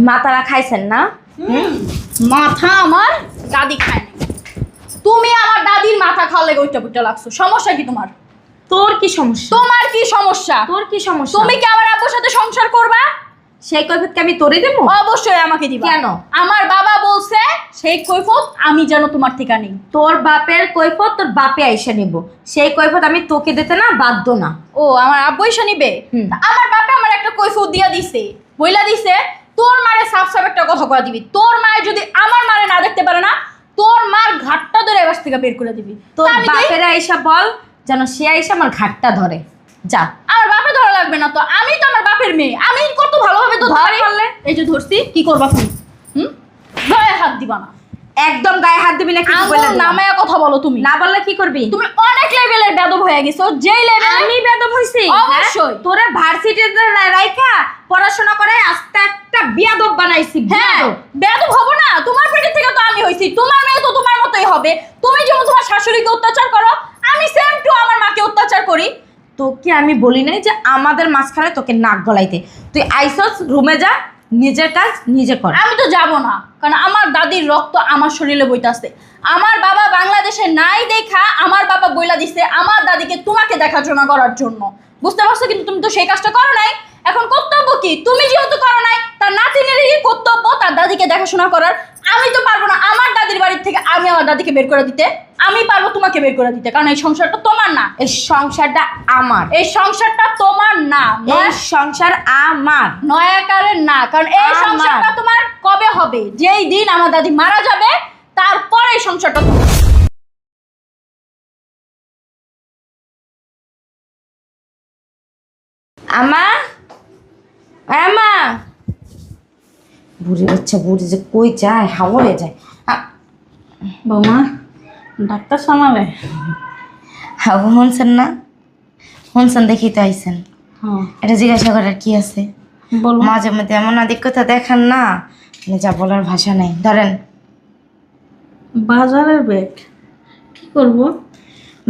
মাথারা খাইছেন না? মাথা আমার দাদি খায় না। তুমি আমার দাদির মাথা খাওয়ালে ওইটা বুইটা লাগছো। সমস্যা কি তোমার? তোর কি সমস্যা? তোমার কি সমস্যা? তোর কি সমস্যা? তুমি কি আমার আব্বুর সাথে সংসার করবা? সেই কৈফিয়ত কি আমি তোরে দেব? অবশ্যই আমাকে দিবা। কেন? আমার বাবা বলছে সেই কৈফিয়ত আমি যেন তোমার থেকে নেই। তোর বাপের কৈফিয়ত তোর বাপে আইসা নিব, সেই কৈফিয়ত আমি তোকে দিতে না বাধ্য না। ও আমার আব্বু এসে নিবে? হুম। তা আমার বাপে আমার একটা কৈফিয়ত দিয়া দিছে, বইলা দিছে তোর মারে সাফ সাফ একটা কথা কয়া দিবি। তোর মায়ে যদি আমার মারে না দেখতে পারে না, তোর মার ঘাটটা ধরে এবার থেকে বের করে দিবি। তোর তা আমি দেই? বাপের আইসা বল যেন সে আইসা আমার ঘাটটা ধরে। যা। আমার বাপে ধরা লাগবে না তো, আমি তো আমার বাপের মেয়ে, আমি কত ভালোভাবে তো ধর ধরি। পারলে। এই যে ধরছি, কি করবা তুমি? গায়ে হাত দিবা না। একদম গায়ে হাত দিবি না, কি বলে আঙ্গুল নামায়া কথা বলো তুমি। না বললে কি করবি? তুমি অনেক লেভেলের বেদব হয়ে গেছো, যেই লেভেলে আমি বেদব হইছি? অবশ্যই। তোরে ভার্সিটিতে রাইখা পড়াশোনা করে আস্তে একটা বিয়াদব বানাইছি। হ্যাঁ, বিয়াদব। বেদব হবো না? তোমার পেটের থেকে তো আমি হইছি, তোমার মেয়ে তো তোমার মতোই হবে। তুমি যেমন তোমার শাশুড়িকে অত্যাচার করো, আমি সেম টু আমার মাকে অত্যাচার করি। তোকে আমি বলি নাই যে আমাদের মাঝখানে তোকে নাক গলাইতে। তুই আইসস, রুমে যা, নিজের কাজ নিজে কর। আমি তো যাব না, কারণ আমার দাদির রক্ত আমার শরীরে বইতাছে। আমার বাবা বাংলাদেশে নাই দেখা আমার বাবা বইলা দিছে আমার দাদিকে তোমাকে দেখাশোনা করার জন্য। বুঝতে পারছো? কিন্তু তুমি তো সেই কাজটা করো নাই। এখন কর্তব্য কি? তুমি যেহেতু করো নাই, তার নাতিনেরই কর্তব্য তার দাদিকে দেখাশোনা করার। আমি তো পারবো না আমার দাদির বাড়ির থেকে আমি আমার দাদিকে বের করে দিতে। আমি পারবো তোমাকে বের করে দিতে, কারণ এই সংসারটা তোমার না। এই সংসারটা আমার। এই সংসারটা তোমার না। এই সংসার আমার। নয়াকারের না, কারণ এই আমার। সংসারটা তোমার কবে হবে? যেই দিন আমার দাদি মারা যাবে তারপরে এই সংসারটা তোমার। আমা, আমা। বুড়ি বাচ্চা, বুড়ি যে কই যায়, হাওয়া হয়ে যায়। বৌমা, ডাক্তার সামালে? হাওয়া শুনছেন না? শুনছেন দেখি তো আইসেন। হ্যাঁ, এটা জিজ্ঞাসা করার কি আছে? বলো। মাঝে মধ্যে এমন অধিকতা দেখান না, মানে যা বলার ভাষা নাই। ধরেন। বাজারের ব্যাগ কি করব?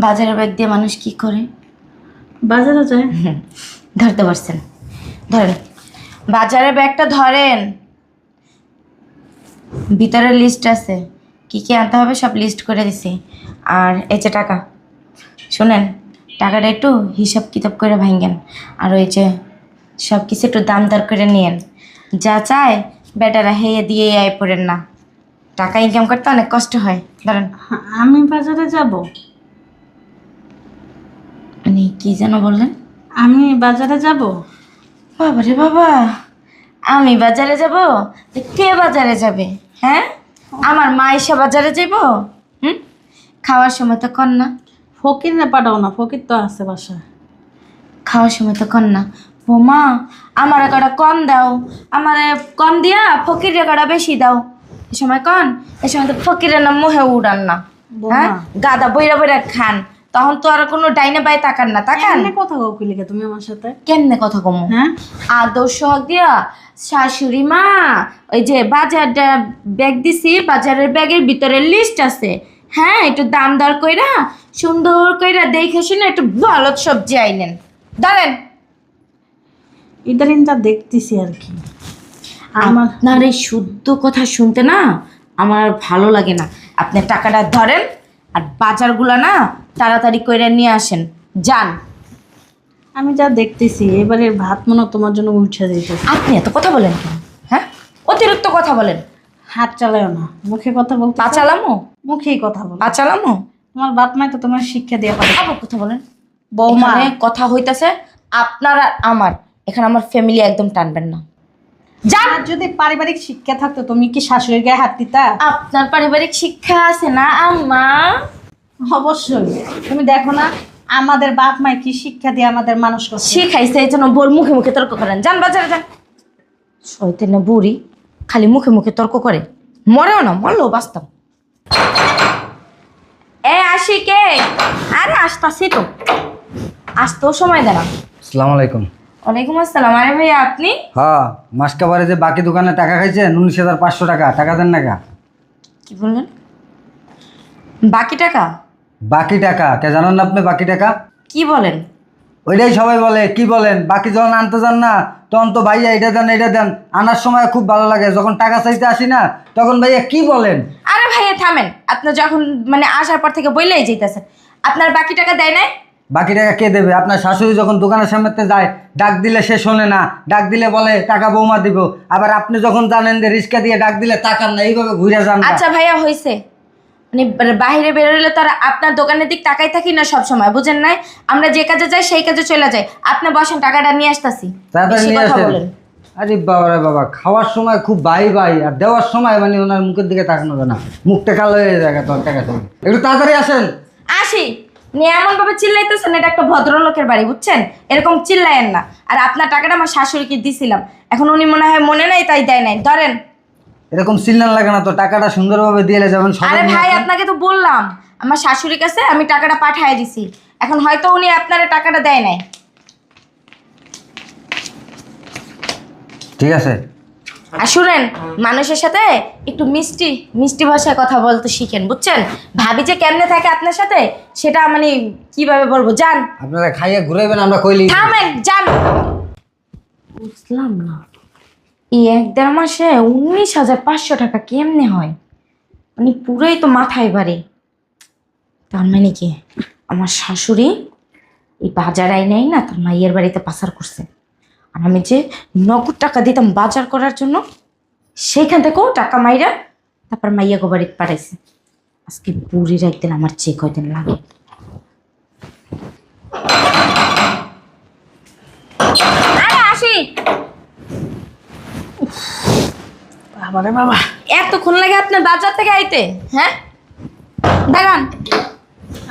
বাজারের ব্যাগ দিয়ে মানুষ কি করে? বাজারে যায়। ধরতে পারছেন? ধরেন, বাজারের ব্যাগটা ধরেন। ভিতরে লিস্ট আছে, কি কি আনতে হবে সব লিস্ট করে দিছি। আর এই যে টাকা, শুনেন, টাকাটা একটু হিসাব কিতাব করে ভাঙেন। আর ওই যে সব কিছু একটু দাম দর করে নিয়েন। যা চায় বেটারা হেয়ে দিয়ে আয় পড়েন না। টাকা ইনকাম করতে অনেক কষ্ট হয়। ধরেন। আমি বাজারে যাব? মানে কি যেন বললেন? আমি বাজারে যাব? বাবা রে বাবা, আমি বাজারে যাব? তো কে বাজারে যাবে? হ্যাঁ, আমার মা এসে বাজারে যাব? হুম, খাওয়ার সময় তো কর না। ফকির না পাঠাও না, ফকির তো আছে বাসায়। খাওয়ার সময় তো কর না। বৌমা, আমার কটা কম দাও, আমার কম দিয়া ফকিরের কটা বেশি দাও। এ সময় কন, এ সময় তো ফকিরের নাম মুহে উড়ান না। হ্যাঁ, বৌমা। গাদা বইরা বইরা খান, তখন তো আর কোনো ডাইনে বাই তাকান না। তাকান কেমনে কথা কও কি লিখে তুমি আমার সাথে? কেমনে কথা কমো? হ্যাঁ, আদর্শ হক দিয়া শাশুড়ি মা, ওই যে বাজারটা ব্যাগ দিছি, বাজারের ব্যাগের ভিতরে লিস্ট আছে। হ্যাঁ, একটু দাম দর কইরা সুন্দর কইরা দেখে শুনে একটু ভালো সবজি আইলেন। ধরেন। ইদারিনটা দেখতেছি আর কি। আমার আপনার এই শুদ্ধ কথা শুনতে না আমার আর ভালো লাগে না। আপনি টাকাটা ধরেন আর বাজারগুলো না তাড়াতাড়ি কইরা নিয়ে আসেন। যান। আমি যা দেখতেছি এবারে ভাত মনে হয় তোমার জন্য উঠে দিতেছে। আপনি এত কথা বলেন কেন? হ্যাঁ, অতিরিক্ত কথা বলেন। হাত চালাও না, মুখে কথা বলতে। পাচালামো? মুখেই কথা বলো। পাচালামো? তোমার বাপ মাই তো তোমার শিক্ষা দিয়ে পারে। আবার কথা বলেন। বৌমা, এখানে কথা হইতাছে আপনার আর আমার, এখানে আমার ফ্যামিলি একদম টানবেন না। যার যদি পারিবারিক শিক্ষা থাকতো তুমি কি শাশুড়ির গায়ে হাত দিতা? আপনার পারিবারিক শিক্ষা আছে না আম্মা? অবশ্যই। তুমি দেখো না আমাদের বাপ মাই কি শিক্ষা দিয়ে আমাদের মানুষ করছে। শিখাইছে, এই জন্য বোর মুখে মুখে তর্ক করেন। যান বাজারে যান। শয়তান বুড়ি খালি মুখে মুখে তর্ক করে, মরেও না, মরলেও বাস্তব। এ আসি কে? আরে আসতাছি তো, আসতেও সময় দেন। আসসালামু আলাইকুম। ওয়ালাইকুম আসসালাম। আরে ভাইয়া আপনি? হ্যাঁ, মাসকাবারে যে বাকি দোকানে টাকা খাইছেন 19,500 টাকা, টাকা দেন না কা? কি বললেন? বাকি টাকা? বাকি টাকা কে জানেন না আপনি? বাকি টাকা কি বলেন? ওইটাই সবাই বলে। কি বলেন? বাকি যখন আনতে যান না তখন তো ভাইয়া এটা দেন এটা দেন, আনার সময় খুব ভালো লাগে, যখন টাকা চাইতে আসি না তখন ভাইয়া কি বলেন। আরে ভাইয়া থামেন, আপনার যখন মানে আসার পর থেকে বললেই যেতেছেন। আপনার বাকি টাকা দেয় নাই? বাকি টাকা কে দেবে? আপনার শাশুড়ি যখন দোকানের সামনে যায়, ডাক দিলে সে শোনে না, ডাক দিলে বলে টাকা বৌমা দিব। আবার আপনি যখন জানেন যে রিক্সা দিয়ে ডাক দিলে তাকান না, এইভাবে ঘুরে যান। আচ্ছা ভাইয়া হয়েছে, মানে বাইরে বেরোলে তো আর আপনার দোকানের দিক তাকাই থাকি না সব সময়, বুঝেন নাই? আমরা যে কাজে যাই সেই কাজে চলে যাই। আপনি বসেন, টাকাটা নিয়ে আসতাছি। তাড়াতাড়ি নিয়ে আসেন। আরে বাবা রে বাবা, খাওয়ার সময় খুব বাই বাই, আর দেওয়ার সময় মানে ওনার মুখের দিকে তাকানো যায় না, মুখটা কালো হয়ে যায় তোর টাকা থেকে। একটু তাড়াতাড়ি আসেন। আসি নিয়ে এমন ভাবে চিল্লাইতেছেন, এটা একটা ভদ্রলোকের বাড়ি, বুঝছেন? এরকম চিল্লায়েন না। আর আপনার টাকাটা আমার শাশুড়িকে দিছিলাম, এখন উনি মনে হয় মনে নাই তাই দেয় নাই। ধরেন। এরকম চিল্লান লাগে না তো, টাকাটা সুন্দরভাবে দিয়ে যাবেন। আরে ভাই আপনাকে তো বললাম আমার শাশুড়ির কাছে আমি টাকাটা পাঠিয়ে দিছি, এখন হয়তো উনি আপনার টাকাটা দেয় নাই। ঠিক আছে। আর শুনেন, মানুষের সাথে একটু মিষ্টি মিষ্টি ভাষায় কথা বলতে শিখেন, বুঝছেন? ভাবি যে কেমনে থাকে আপনার সাথে সেটা মানে কিভাবে বলবো, জান। আপনারা খাইয়ে ঘুরাইবেন, আমরা কইলি। থামেন, জান। বুঝলাম না, এই 1-1.5 মাসে 19,500 টাকা কেমনে হয়? মানে পুরোই তো মাথায় বাড়ে। তার মানে কি আমার শাশুড়ি এই বাজার আইনাই না তার মাইয়ের বাড়িতে পাচার করছে, আর আমি যে নগদ টাকা দিতাম বাজার করার জন্য সেইখান থেকেও টাকা মাইরা তারপর মাইয়াকে বাড়িতে পাঠাইছে। আজকে বুড়ির একদিন আমার চেক কয়দিন লাগে। আরে আসি। বাবারে বাবা, এতক্ষণ লাগে আপনার বাজার থেকে আইতে? হ্যাঁ দাঁড়ান।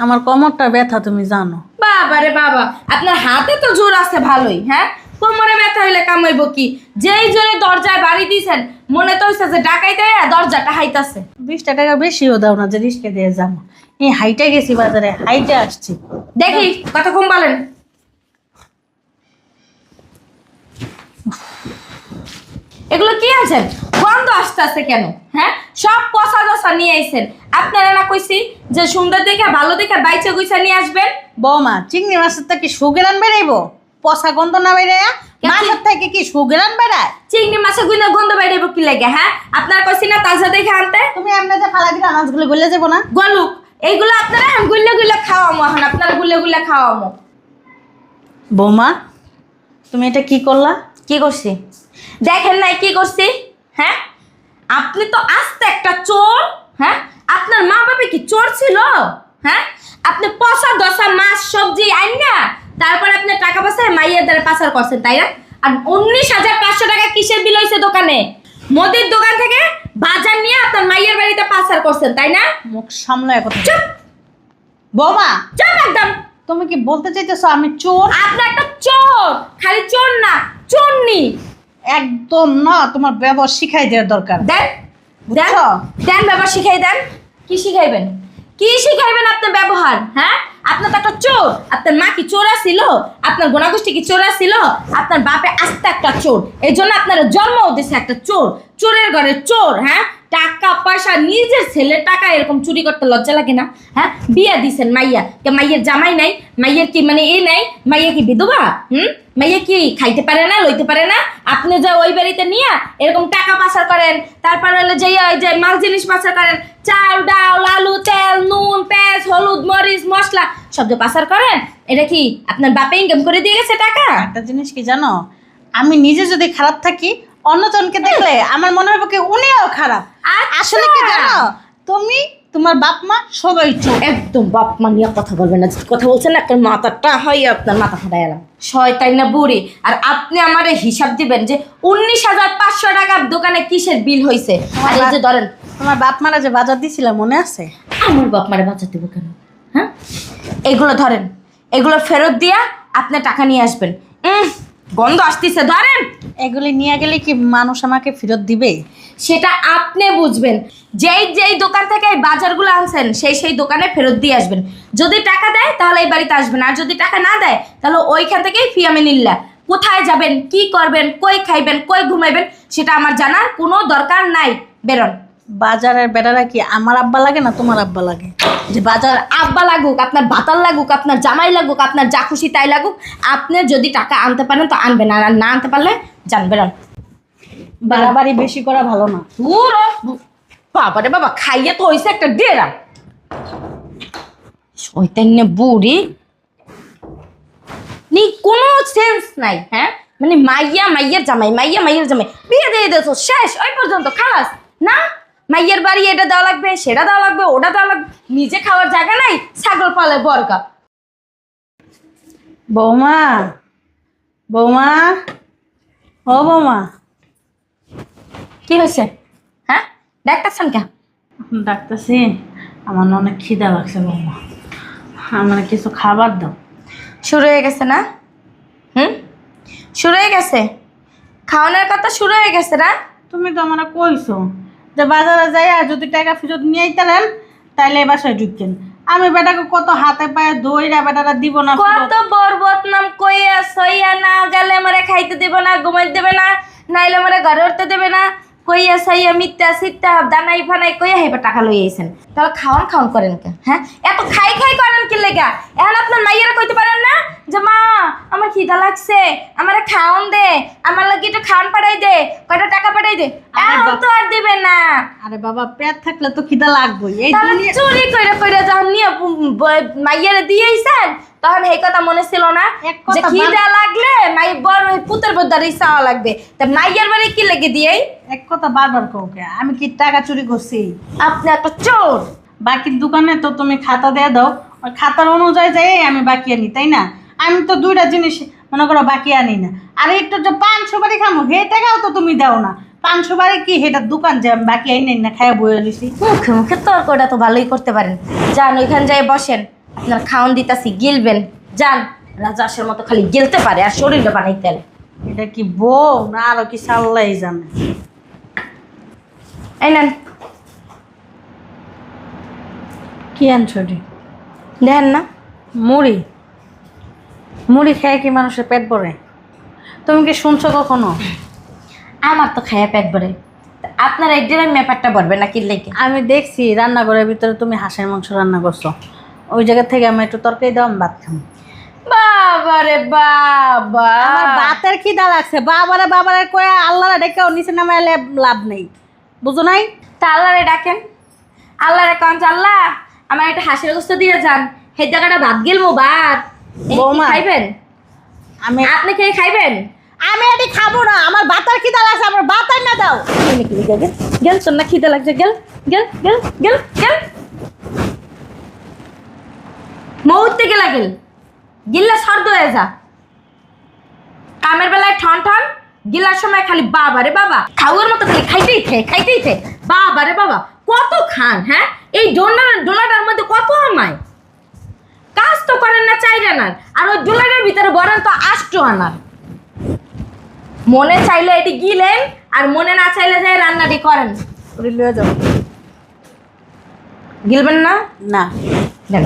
আমার কোমরটা ব্যথা তুমি জানো। বাবারে বাবা, আপনার হাতে তো জোর আছে ভালোই। হ্যাঁ, কোমরে ব্যথা হইলে কামাইবো কি? যেই জোরে দরজায় বাড়ি দিয়েছেন মনে তো হইছে যে ডাকাইতে দরজাটা হাইতাছে। 20 টাকা বেশিও দাও না যে রিস্কে দিয়ে যাবো। এই হাইটে গেছি বাজারে, হাইটে আসছি। দেখি কথা কম বলেন। এগুলো কি আছেন? গন্ধ আসতেছে কেন? হ্যাঁ, সব পচা দশা নিয়ে আইছেন। আপনারা না কইছি যে সুন্দর দেখে ভালো দেখে বাইচে গুইছা নিয়ে আসবেন? বৌমা, চিংড়ি মাছের থেকে সুগেরান বেরাইবো? পচা গন্ধ না বেরাইয়া মাছের থেকে কি সুগেরান বেরায়? চিংড়ি মাছের গুইনা গন্ধ বাইরেব কি লাগে? হ্যাঁ, আপনারা কইছি না তাজা দেখে আনতে? তুমি এমনি যে ফালা দিলে মাছগুলো গলে যাবো না? গলুক, এইগুলো আপনারা গুল্লে গুল্লে খাওয়ামো, এখন আপনারা গুল্লে গুল্লে খাওয়ামো। বৌমা, তুমি এটা কি করলা? কি করছি দেখেন নাই? কি করছি? হ্যাঁ, আপনি তো আস্তে একটা চোর। হ্যাঁ, আপনার মা বাবা কি চোর ছিল? হ্যাঁ, আপনি পচা দশা মাছ সবজি আইন না তারপর আপনি টাকা পয়সা মাইয়ের দ্বারা পাচার করছেন, তাই না? আর 19,500 টাকা কিসের বিল হয়েছে দোকানে? মুদির দোকান থেকে বাজার নিয়ে আপনার মাইয়ের বাড়িতে পাচার করছেন, তাই না? মুখ সামলায় কথা। চুপ বৌমা, চুপ একদম। তুমি কি বলতে চাইতেছো আমি চোর? আপনি একটা চোর, খালি চোর না চোরনি। একদম না, তোমার ব্যবহার শিখাই দেওয়ার দরকার। দেন দেন বুঝছো? দেন ব্যবহার শিখাই দেন। কি শিখাইবেন? কি শিখাইবেন আপনার ব্যবহার? হ্যাঁ, আপনার তো একটা চোর। আপনার মা কি চোরা ছিল? আপনার গোনাগোষ্ঠী কি চোরা ছিল? আপনার বাপে আস্তে একটা চোর, এই জন্য আপনার জন্মও দিছে একটা চোর, চোরের ঘরে চোর। হ্যাঁ, টাকা পয়সা নিজের ছেলের টাকা এরকম চুরি করতে লজ্জা লাগে না? হ্যাঁ, বিয়া দিছেন মাইয়া কে? মাইয়ের জামাই নাই? মাইয়ের কি মানে এই নাই? মাইয়া কি বিধবা? মাইয়া কি খাইতে পারে না, লইতে পারে না? আপনি যে ওই বাড়িতে নিয়ে এরকম টাকা পাচার করেন, তারপর হলো যে ওই যে মাল জিনিস পাচার করেন, চাল ডাল আলু তেল নুন পেঁয়াজ হলুদ মরিচ মশলা সব যে পাচার করেন, এটা কি আপনার বাপে ইনকাম করে দিয়ে গেছে টাকা? একটা জিনিস কি জানো, আমি নিজে যদি খারাপ থাকি অন্যজনকে দেখলে আমার মনে হবে কি উনিও খারাপ। আসলে কি জানো, তুমি তোমার বাপ মা সবাই চোর। একদম বাপ মা নিয়ে কথা বলবেন না। কথা বলছেন না, আপনার মাথাটা হয় আপনার মাথা ফাটাই এলাম। শয়তান না বুড়ি। আর আপনি আমারে হিসাব দিবেন যে 19,500 টাকা দোকানে কিসের বিল হয়েছে? আর এই যে ধরেন তোমার বাপ মারা যে বাজার দিছিল মনে আছে? আমার বাপ মারে বাঁচাতে দেবো কেন? হ্যাঁ, এগুলো ধরেন, এগুলো ফেরত দিয়া আপনি টাকা নিয়ে আসবেন। গন্ধ আসতেছে, ধরেন। এগুলি নিয়ে গেলে কি মানুষ আমাকে ফেরত দিবে? সেটা আপনি বুঝবেন। যেই যেই দোকান থেকে এই বাজারগুলো আনছেন সেই সেই দোকানে ফেরত দিয়ে আসবেন। যদি টাকা দেয় তাহলে এই বাড়িতে আসবেন, আর যদি টাকা না দেয় তাহলে ওইখান থেকেই ফিয়ামিনিল্লা। কোথায় যাবেন, কি করবেন, কই খাইবেন, কই ঘুমাইবেন সেটা আমার জানার কোনো দরকার নাই। বেরোন। বাজারের বেটারা কি আমার আব্বা লাগে না তোমার আব্বা লাগে? যে বাজার আব্বা লাগুক, আপনার ভাতার লাগুক, আপনার জামাই লাগুক, আপনার যা খুশি তাই লাগুক, আপনি যদি টাকা আনতে পারেন তো আনবেন, আর না আনতে পারলে জানবেন। বাড়াবাড়ি বেশি করা ভালো না। বাবা রে বাবা, খাইয়ে তো হয়েছে একটা ডেরা শয়তান্য বুড়ি, নি কোনো সেন্স নাই। হ্যাঁ মানে মাইয়া মাইয়ের জামাই, মাইয়া মাইয়ের জামাই, বিয়ে দিয়ে দিয়েছো, শেষ, ওই পর্যন্ত খালাস না। মাইয়ের বাড়ি এটা দেওয়া লাগবে, সেটা দেওয়া লাগবে, ওটা দেওয়া লাগবে, নিজে খাওয়ার জায়গা নাই, ছাগল পালে বরকা। বৌমা, বৌমা, ও বৌমা। কি হয়েছে? হ্যাঁ ডাক্তারছেন কে? ডাকতেছি, আমার না অনেক খিদা লাগছে বৌমা, আমার কিছু খাবার দাও। শুরু হয়ে গেছে না? শুরু হয়ে গেছে, খাওয়ানোর কথা শুরু হয়ে গেছে না? তুমি তো আমার কইছো যে বাজারে যাই আর যদি টাকা ফেরত নিয়ে আইতালেন তাইলে এ বাসায় ঢুকতেন। আমি বেটাকে কত হাতে পায়ে দইরা বেটারা দিব না কত বড় বদনাম কইয়া সইয়া, না গেলে আমারে খাইতে দেবে না, ঘুমাইতে দেবে না, নাইলে আমারে ঘরে উঠতে দেবে না, কইয়া সইয়া মিথ্যা সিট্টা দানাই ফানাই কইয়া হেবা টাকা লই আইছেন। তাহলে খাওয়ান খাওয়ান করেন কে? হ্যাঁ এত খাই খাই করেন কি লেগা? এখন আপনার মাইয়ারা কইতে পারেন না যে মা আমার খিদা লাগছে, আমারে খাওয়ান দে, আমার লাগি একটু খাওয়ান পাঠাই দে, কয়টা টাকা পাঠাই দে? এখন তো আর দিবে না। আরে বাবা, পেট থাকলে তো খিদা লাগবেই। এই তাহলে দুনিয়া চুরি কইরা কইরা যখন নিয়ে মাইয়ারে দিয়েছেন তখন এই কথা মনে ছিল না এক কথা যে খিদা লাগলে মাই বড় পুতের বদারি চাওয়া লাগবে, তা মাইয়ার বাড়ি কি লেগে দিয়েই? এক কথা বারবার কাউকে আমি কি টাকা চুরি করছি? আপনি একটা চোর। বাকির দোকানে তো তুমি খাতা দিয়ে দাও, ওই খাতার অনুযায়ী যাই আমি বাকি আনি, তাই না? আমি তো দুইটা জিনিস মনে করো বাকি আনি না। আর একটু যে 500 বাড়ি খামো হে টাকাও তো তুমি দাও না। 500 বাড়ি কি হেটার দোকান যে আমি বাকি আনি না খাইয়া বয়ে দিছি। মুখে মুখে তর্কটা তো ভালোই করতে পারেন। যান ওইখান যাই বসেন, আপনার খাওন দিতাছি, গিলবেন। যান, রাজাসের মতো খালি গিলতে পারে আর শরীরটা বানাইতে পারে। এটা কি বউ না আরো কি সাল্লাই জানে? এই নেন, কি আনছো রে? দেখেন না মুড়ি, মুড়ি খেয়ে কি মানুষের পেট ভরে? তুমি কি শুনছো কখনো? আমার তো খাইয়া পেট ভরে, তা আপনার এক দিনের ব্যাপারটা ভরবে না কি লেগে? আমি দেখছি রান্নাঘরের ভিতরে তুমি হাঁসের মাংস রান্না করছো, ওই জায়গা থেকে আমি একটু তরকারি দাও, আমি ভাত খাবো। বাবারে বাবা, আমার ভাতের খিদা লাগছে। বাবারে বাবারে কয়ে আল্লাহরে ডেকেও নিচে নামাইলে লাভ নেই, বুঝো নাই? তা আল্লাহরে ডাকেন, আল্লাহরে কন যে আল্লাহ আমার একটা হাঁসের গোস্ত দিয়ে যান, সেই জায়গাটা ভাত গেলবো ভাত। এই কি বৌমা। খাইবেন? আমি আপনি কে খাইবেন? আমি এটি খাবো না, আমার ভাতের খিদা লাগছে, আমার ভাত না দাও। তুমি কি গেল গেল তোর না খিদে লাগছে, গেল গেল গেল গেল গেল মুহূর্তে গেলা গেল, গিল্লা সর্দ হয়ে যা। কামের বেলায় ঠন ঠন, গিলার সময় খালি বাবা রে বাবা, খাওয়ার মতো খালি খাইতেই থাকে বাবা রে বাবা। কত খান? হ্যাঁ এই ডোলাটার মধ্যে কত আমায়, কাজ তো করেন না 4 আনার, আর ওই ডোলারের ভিতরে বলেন তো 8 আনার। মনে চাইলে এটি গিলেন, আর মনে না চাইলে যাই রান্নাটি করেন। ওরে লয়ে যাও। গিলবেন না? না, দেন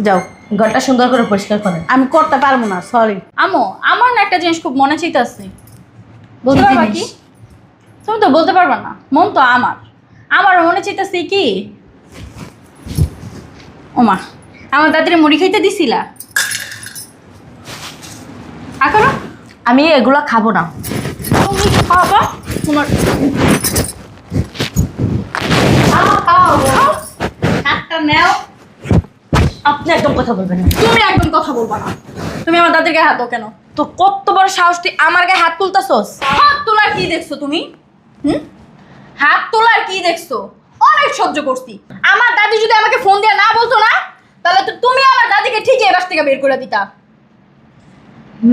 যাও, ঘরটা সুন্দর করে পরিষ্কার করেন। আমি করতে পারবো না, সরি। আমো, আমার না একটা জিনিস খুব মনে চাইতেছে, বলতে কি পারবা জিনিস? কি? তুমি তো বলতে পারবা না, মন তো আমার মনে চাইতেছে কি, ওমা আমার দাদির মুড়ি খাইতে দিছিলা এখনো? আমি এগুলো খাবো না। তুমি খাবা, তোমার হাতটা নেও। আপনি একদম কথা বলবেন না। তুমি একদম কথা বলবা না। তুমি আমার দাদির গায়ে হাত দাও কেন? তো কত বড় সাহস তুই আমার গায়ে হাত তুলতাছস? হাত তোলার কি দেখছো তুমি? হাত তোলার কি দেখছো? অনেক সহ্য করছি। আমার দাদি যদি আমাকে ফোন দিয়ে না বলতো না, তাহলে তো তুমি আমার দাদিকে ঠিকই এবার থেকে বের করে দিতা।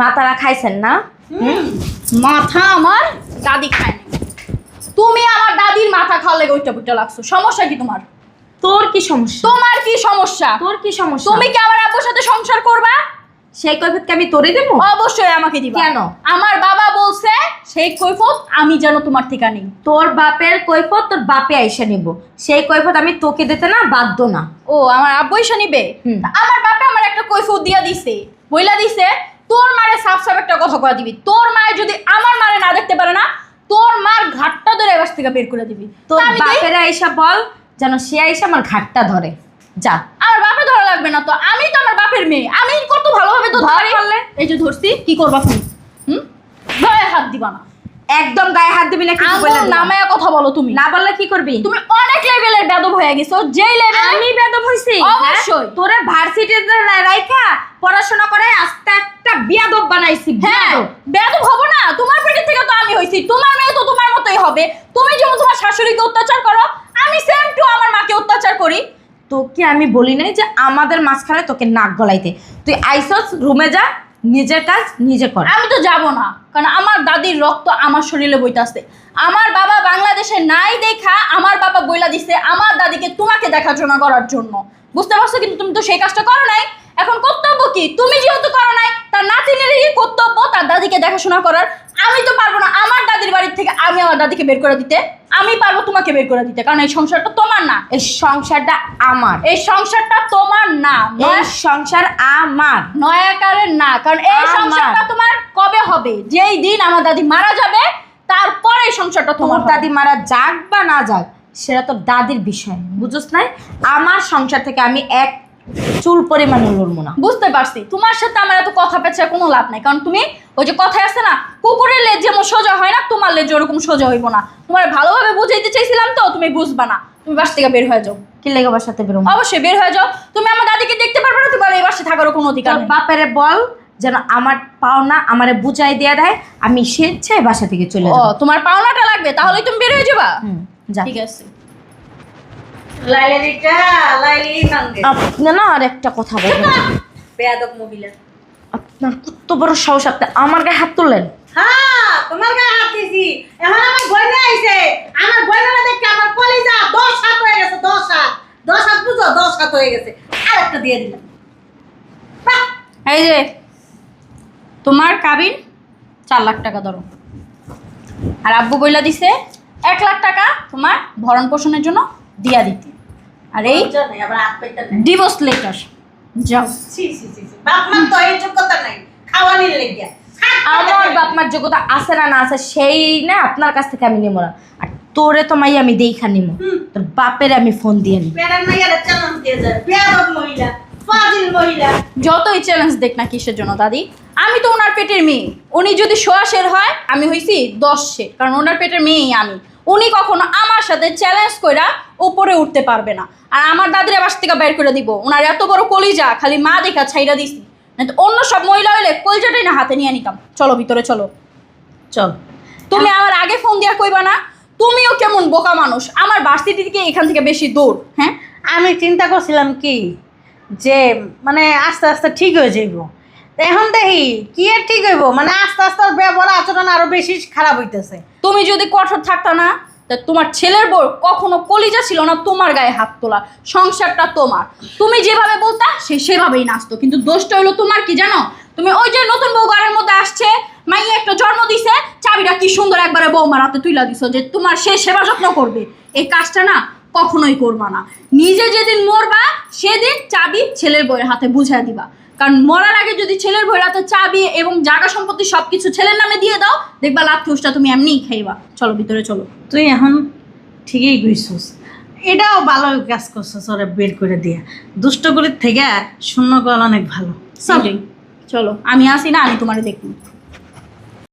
মাথারা খাইছেন না? মাথা আমার দাদি খায় না। তুমি আমার দাদির মাথা খাওয়ালে ওইটা বুইটা লাগছো। সমস্যা কি তোমার? তোর কি সমস্যা? তোমার কি সমস্যা? তোর কি সমস্যা? তুমি কি আমার আব্বুর সাথে সংসার করবা? সেই কৈফিয়তকে আমি তোরে দেবো? অবশ্যই আমাকে দিবা। কেন? আমার বাবা বলছে সেই কৈফিয়ত আমি যেন তোমার থেকে নেই। তোর বাপের কৈফিয়ত তোর বাপে আইসা নিব, সেই কৈফিয়ত আমি তোকে দিতে না বাধ্য না। ও আমার আব্বু এসে নিবে? হুম। তা আমার বাপে আমার একটা কৈফিয়ত দিয়া দিছে, বইলা দিছে তোর মারে সাফ সাফ একটা কথা কয়া দিবি। তোর মায়ে যদি আমার মারে না দেখতে পারে না, তোর মার ঘাটটা ধরে এবার থেকে থেকে বের করে দিবি। তোর তা আমি দেই? বাপেরা আইসা বল যেন সে আইসা আমার ঘাটটা ধরে। যা। আমার বাপে ধরা লাগবে না তো, আমি তো আমার বাপের মেয়ে, আমি কত ভালোভাবে তো ধর ধরি। বললে। এই যে ধরছি, কি করবা তুমি? গায়ে হাত দিবা না। একদম গায়ে হাত দিবি না, কি আঙুল বলে দিলাম। নামায়া কথা বলো তুমি। না বললে কি করবি? তুমি অনেক লেভেলের বেদব হয়ে গেছো, যেই লেভেলে আমি বেদব হইছি? অবশ্যই। হ্যাঁ? তোরে ভার্সিটিতে রাইখা পড়াশোনা করে আস্তে একটা বিয়াদব বানাইছি। হ্যাঁ, বিয়াদব। বেয়াদব হবো না? তোমার পেটের থেকে তো আমি হইছি, তোমার মেয়ে তো তোমার মতোই হবে। তুমি যেমন তোমার শাশুড়িকে অত্যাচার করো, আমি সেম টু আমার মাকে অত্যাচার করি। তোকে আমি বলি নাই যে আমাদের মাঝখানে তোকে নাক গলাইতে। তুই আইসস, রুমে যা, নিজের কাজ নিজে কর। আমি তো যাব না, কারণ আমার দাদির রক্ত আমার শরীরে বইতাছে। আমার বাবা বাংলাদেশে নাই দেখা আমার বাবা বইলা দিছে আমার দাদিকে তোমাকে দেখাশোনা করার জন্য। বুঝতে পারছো? কিন্তু তুমি তো সেই কাজটা করো নাই। এখন কর্তব্য কি? তুমি যেহেতু করো নাই, তার নাতিনেরই কর্তব্য তার দাদিকে দেখাশোনা করার। আমি তো পারবো না আমার দাদির বাড়ির থেকে আমি আমার দাদিকে বের করে দিতে। আমি পারবো তোমাকে বের করে দিতে, কারণ এই সংসারটা তোমার না। এই সংসারটা আমার। এই সংসারটা তোমার না। এই সংসার আমার। নয়াকারের না, কারণ এই আমার। সংসারটা তোমার কবে হবে? যেই দিন আমার দাদি মারা যাবে তারপরে এই সংসারটা তোর তোমার হবে। দাদি মারা যাক বা না যাক সেটা তোর দাদির বিষয়, বুঝছ নাই? আমার সংসার থেকে আমি এক চুল পরিমাণ লড়বো না। বুঝতে পারছি, তোমার সাথে আমার এত কথা পেঁচা কোনো লাভ নাই, কারণ তুমি ওই যে কথায় আছে না, কুকুরের লেজ যেমন সোজা হয় না, তোমার লেজ ওরকম সোজা হইব না। তোমার ভালোভাবে বুঝাইতে চাইছিলাম তো, তুমি বুঝবা না। তুমি বাসা থেকে বের হয়ে যাও। কি লেগে বাসাতে বেরোবো? অবশ্যই বের হয়ে যাও। তুমি আমার দাদিকে দেখতে পারবে না, তোমার এই বাসায় থাকারও কোনো অধিকার তোর নেই। বাপেরে বল যেন আমার পাওনা আমারে বুঝাই দেয়া দেয়, আমি স্বেচ্ছায় বাসা থেকে চলে ও, যাবো। তোমার পাওনাটা লাগবে, তাহলেই তুমি বের হয়ে যাবা। যা। ঠিক আছে। লাইলারিটা লাইলি নাঙ্গে আপনি না আর একটা কথা বলবেন? বেয়াদব মহিলা। আপনার কত বড় সাহস, আপনি আমার গায়ে হাত তুললেন? হ্যাঁ, তোমার গায়ে হাত দিছি। এখন আমার বইনে আইছে, আমার বইনেরা দেখে আমার কলিজা 10 হাত হয়ে গেছে। 10 হাত, 10 হাত বুঝো, 10 হাত হয়ে গেছে। আরেকটা দিয়ে দিলাম। বাহ! এই যে তোমার কাবিন 4 লাখ টাকা ধরো, আর আব্বু বইলা দিছে 1 লাখ টাকা তোমার ভরণ পোষণের জন্য দিয়া দিতে, আর এই জানে আবার হাত পেতে নেই। Divorce letter. যাও। ছি ছি ছি ছি। বাপ মা তো এই যোগ্যতা নাই খাওয়ানির লেগিয়া। আমার বাপ মার যোগ্যতা আছে না না আছে সেই না আপনার কাছ থেকে আমি নেবো না। আর তোরে তো মাই আমি দেখা নিবো, তোর বাপের আমি ফোন দিয়ে নিব। পেরার মাইয়ারে চ্যালেঞ্জ দিয়ে যায়। বেয়াদব মহিলা, ফাজিল মহিলা। যতই চ্যালেঞ্জ দেখ না কিসের জন্য দাদি, আমি তো ওনার পেটের মেয়ে। উনি যদি 100 শের হয়, আমি হইছি 10 শের, কারণ ওনার পেটের মেয়েই আমি। উনি কখনো আমার সাথে চ্যালেঞ্জ কইরা উপরে উঠতে পারবে না। আর আমার দাদির বাস থেকে বের করে দিব। ওনার এত বড় কলিজা খালি মা দেখা ছাইরা দিছি, না তো অন্য সব মহিলা হইলে কলিজাটাই না হাতে নিয়ে নিতাম। চলো ভিতরে চলো। চল। তুমি আমার আগে ফোন দিয়া কইবা না? তুমিও কেমন বোকা মানুষ, আমার ভার্সিটি থেকে এখান থেকে বেশি দূর। হ্যাঁ, আমি চিন্তা করছিলাম কি যে মানে আস্তে আস্তে ঠিক হয়ে যাইব। এখন দেখি কি আর ঠিক হইব, মানে আস্তে আস্তে ওর ব্যবহার আচরণ আরো বেশি খারাপ হইতেছে। তুমি যদি কঠোর থাকতা না, তা তোমার ছেলের বউ কখনো কলিজা ছিল না তোমার গায়ে হাত তোলা। সংসারটা তোমার, তুমি যেভাবে বলতা সে সেভাবেই নাচতো। কিন্তু দোষটা হলো তোমার কি জানো? তুমি ওই যে নতুন বউ ঘরের মধ্যে আসছে, মাইয়া একটা জন্ম দিছে, চাবিটা কি সুন্দর একবারে বৌমার হাতে তুইলা দিছো যে তোমার সে সেবা যত্ন করবে। এই কাজটা না কখনোই করবা না। নিজে যেদিন মরবা সেদিন চাবি ছেলের বউয়ের হাতে বুঝাই দিবা, কারণ মরার আগে যদি ছেলের বউয়ের হাতে চাবি এবং জায়গা সম্পত্তি সবকিছু ছেলের নামে দিয়ে দাও, দেখবা লাভ খুশটা তুমি এমনিই খাইবা। চলো ভিতরে চলো। তুই এখন ঠিকই কইছিস, এটাও ভালো কাজ করছিস ওরা বের করে দিয়া। দুষ্টগুলির থেকে শূন্য গল অনেক ভালো। চলো, আমি আসি না, আমি তোমারে দেখবো।